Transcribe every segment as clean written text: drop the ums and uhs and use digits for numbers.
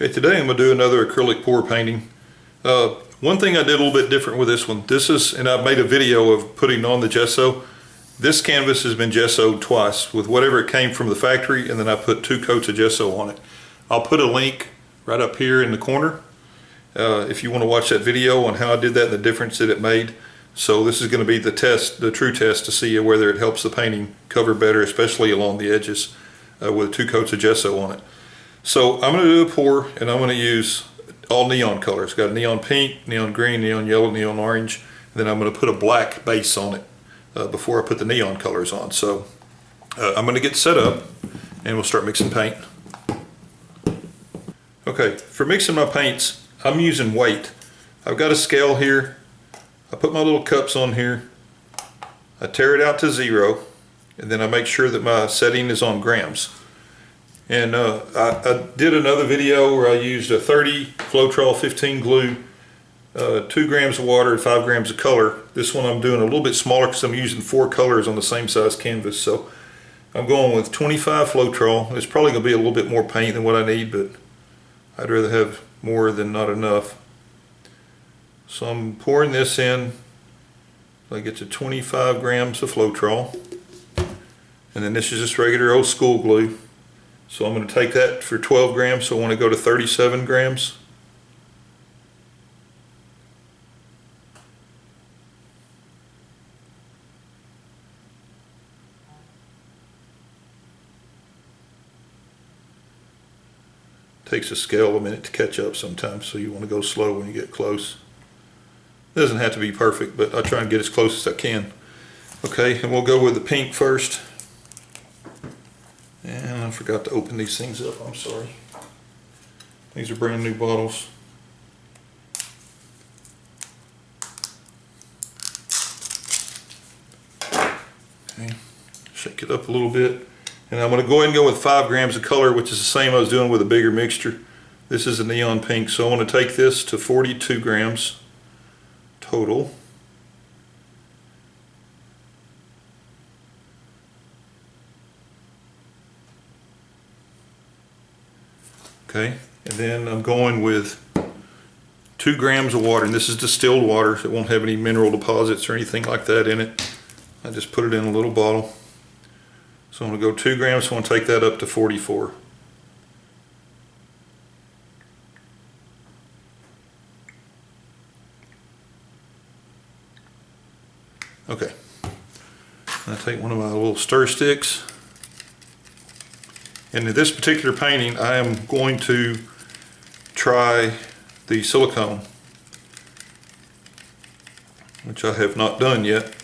Okay, today I'm going to do another acrylic pour painting. One thing I did a little bit different with this one. And I made a video of putting on the gesso. This canvas has been gessoed twice with whatever it came from the factory, and then I put 2 coats of gesso on it. I'll put a link right up here in the corner if you want to watch that video on how I did that and the difference that it made. So this is going to be the test, the true test, to see whether it helps the painting cover better, especially along the edges with 2 coats of gesso on it. So I'm going to do a pour, and I'm going to use all neon colors. Got neon pink, neon green, neon yellow, neon orange, and then I'm going to put a black base on it before I put the neon colors on. So I'm going to get set up and we'll start mixing paint. Okay, for mixing my paints, I'm using weight. I've got a scale here. I put my little cups on here. I tear it out to 0, and then I make sure that my setting is on grams. And I did another video where I used a 30 Floetrol 15 glue, 2 grams of water, and 5 grams of color. This one I'm doing a little bit smaller because I'm using 4 colors on the same size canvas. So I'm going with 25 Floetrol. It's probably going to be a little bit more paint than what I need, but I'd rather have more than not enough. So I'm pouring this in. I get to 25 grams of Floetrol. And then this is just regular old school glue. So I'm going to take that for 12 grams, so I want to go to 37 grams. Takes a scale a minute to catch up sometimes, so you want to go slow when you get close. It doesn't have to be perfect, but I try and get as close as I can. Okay, and we'll go with the pink first. And I forgot to open these things up, I'm sorry. These are brand new bottles. Okay, shake it up a little bit. And I'm going to go ahead and go with 5 grams of color, which is the same I was doing with a bigger mixture. This is a neon pink, so I want to take this to 42 grams total. Okay, and then I'm going with 2 grams of water, and this is distilled water, so it won't have any mineral deposits or anything like that in it. I just put it in a little bottle. So I'm going to go 2 grams, so I'm going to take that up to 44. Okay, I take one of my little stir sticks. And in this particular painting, I am going to try the silicone, which I have not done yet.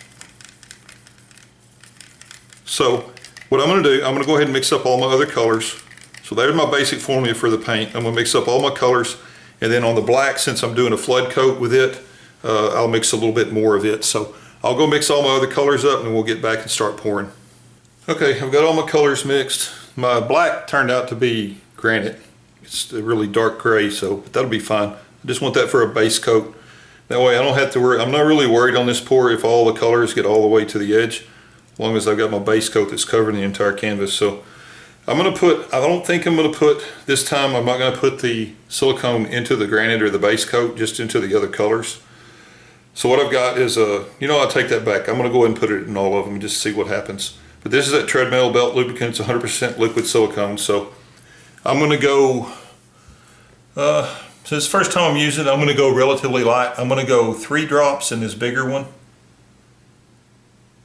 So what I'm going to do, I'm going to go ahead and mix up all my other colors. So there's my basic formula for the paint. I'm going to mix up all my colors, and then on the black, since I'm doing a flood coat with it, I'll mix a little bit more of it. So I'll go mix all my other colors up, and then we'll get back and start pouring. Okay, I've got all my colors mixed. My black turned out to be granite. It's a really dark gray, so that'll be fine. I just want that for a base coat. That way I don't have to worry. I'm not really worried on this pour if all the colors get all the way to the edge, as long as I've got my base coat that's covering the entire canvas. So I'm going to put, I don't think I'm going to put, this time I'm not going to put the silicone into the granite or the base coat, just into the other colors. So what I've got is I'll take that back. I'm going to go ahead and put it in all of them and just see what happens. But this is that treadmill belt lubricant. It's 100% liquid silicone. So I'm going to go, since it's the first time I'm using it, I'm going to go relatively light. I'm going to go 3 drops in this bigger one.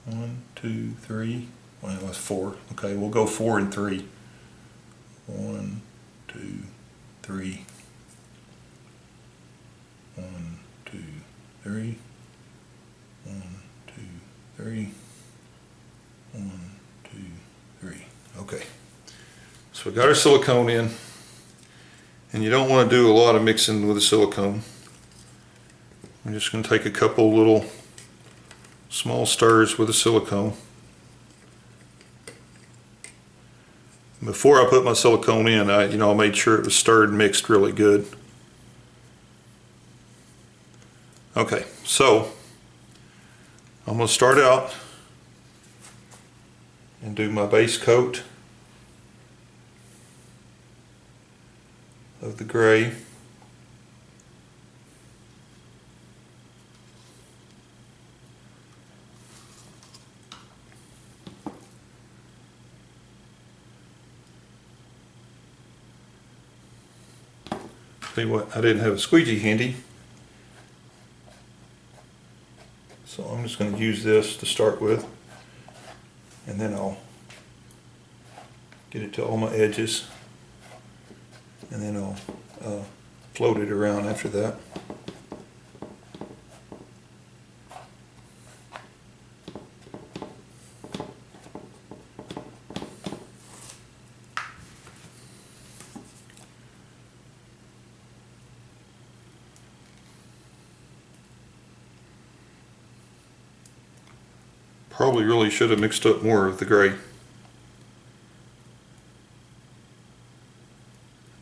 1, 2, 3. Well, that's 4. Okay, we'll go 4 and 3. 1, 2, 3. 1, 2, 3. 1, 2, 3. 1, 2, 3. Okay, so we got our silicone in, and you don't want to do a lot of mixing with the silicone. I'm just going to take a couple little small stirs with the silicone. Before I put my silicone in, I made sure it was stirred and mixed really good. Okay, so I'm going to start out and do my base coat of the gray. Tell you what, I didn't have a squeegee handy, so I'm just going to use this to start with, and then I'll get it to all my edges, and then I'll float it around after that. Probably really should have mixed up more of the gray.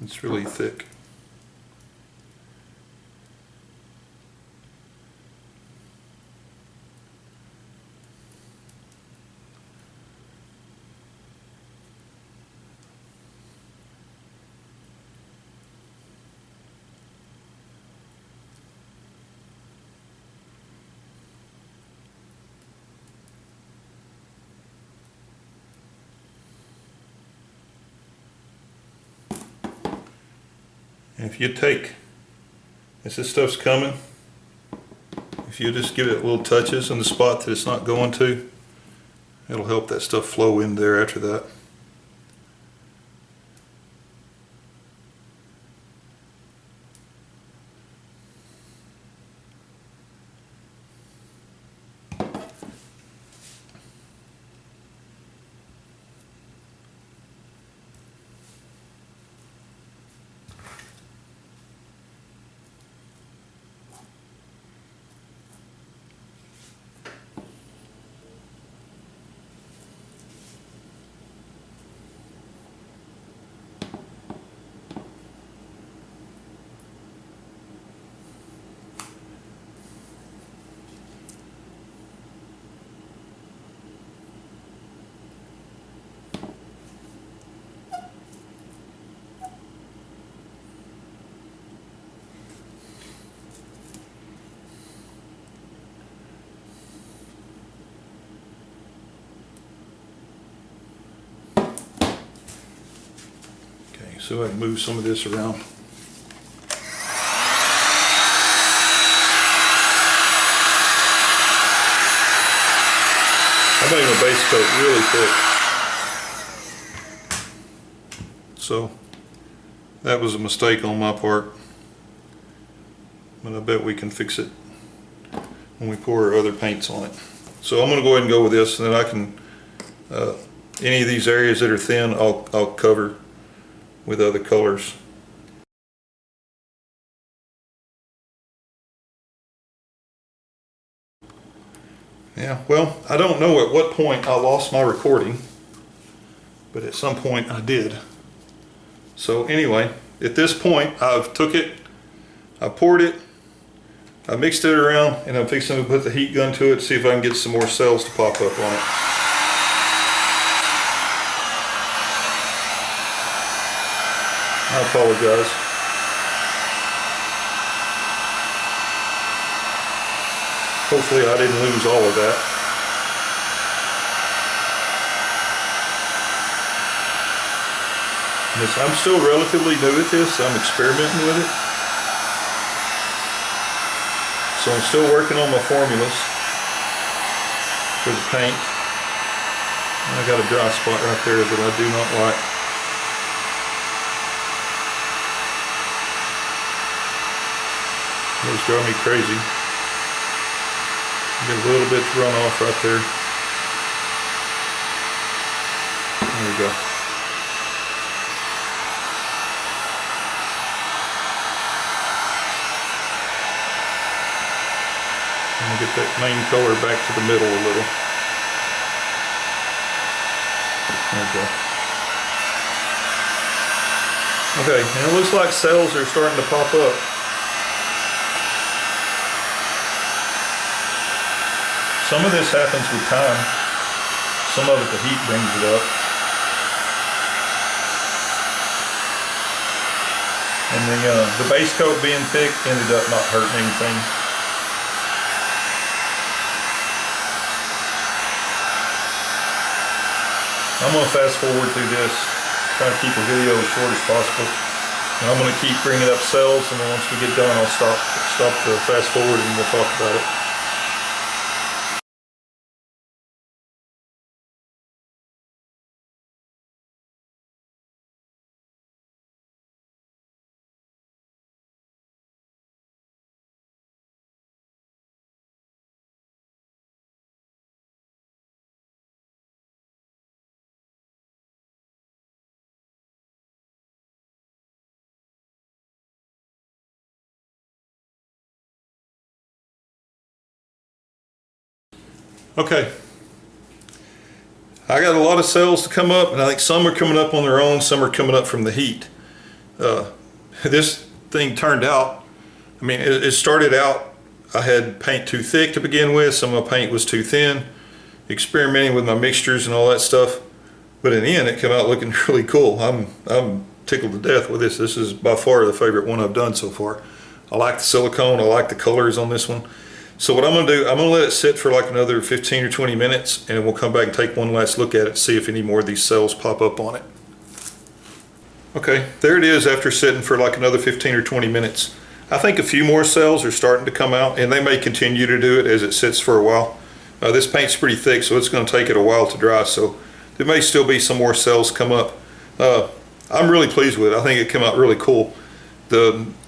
It's really thick. And if you take, as this stuff's coming, if you just give it little touches in the spot that it's not going to, it'll help that stuff flow in there after that. So I can move some of this around. I made my base coat really thick. So that was a mistake on my part, but I bet we can fix it when we pour our other paints on it. So I'm going to go ahead and go with this, and then I can, any of these areas that are thin, I'll cover with other colors. Yeah, well, I don't know at what point I lost my recording, but at some point I did. So anyway, at this point I've took it, I poured it, I mixed it around, and I'm fixing to put the heat gun to it to see if I can get some more cells to pop up on it. I apologize. Hopefully I didn't lose all of that. I'm still relatively new at this. I'm experimenting with it. So I'm still working on my formulas for the paint. And I got a dry spot right there that I do not like. Those drive me crazy. Get a little bit to run off right there. There we go. I'm gonna get that main color back to the middle a little. There we go. Okay, and it looks like cells are starting to pop up. Some of this happens with time. Some of it, the heat brings it up. And And the base coat being thick ended up not hurting anything. I'm going to fast forward through this, try to keep the video as short as possible. And I'm going to keep bringing up cells, and then once we get done, I'll stop the fast forward and we'll talk about it. Okay, I got a lot of cells to come up, and I think some are coming up on their own, some are coming up from the heat. This thing turned out, I mean, it started out, I had paint too thick to begin with, some of my paint was too thin, experimenting with my mixtures and all that stuff, but in the end it came out looking really cool. I'm tickled to death with this. This is by far the favorite one I've done so far. I like the silicone, I like the colors on this one. So what I'm going to do, I'm going to let it sit for like another 15 or 20 minutes, and then we'll come back and take one last look at it, see if any more of these cells pop up on it. Okay, there it is after sitting for like another 15 or 20 minutes. I think a few more cells are starting to come out, and they may continue to do it as it sits for a while. This paint's pretty thick, so it's going to take it a while to dry, so there may still be some more cells come up. I'm really pleased with it. I think it came out really cool.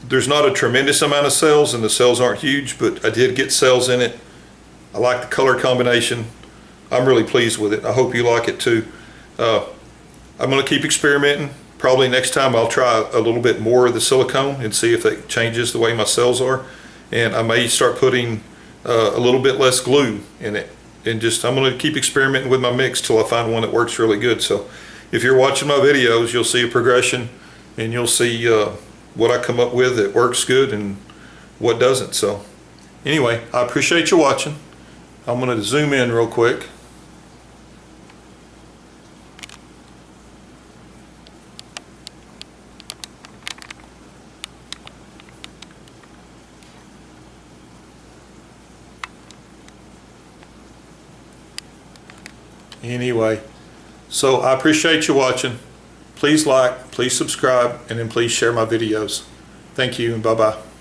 There's not a tremendous amount of cells, and the cells aren't huge, but I did get cells in it. I like the color combination. I'm really pleased with it. I hope you like it too. I'm going to keep experimenting. Probably next time I'll try a little bit more of the silicone and see if it changes the way my cells are. And I may start putting a little bit less glue in it. And I'm going to keep experimenting with my mix till I find one that works really good. So if you're watching my videos, you'll see a progression, and you'll see what I come up with that works good and what doesn't. So anyway, I appreciate you watching. I'm going to zoom in real quick. Anyway, so I appreciate you watching. Please like, please subscribe, and then please share my videos. Thank you, and bye-bye.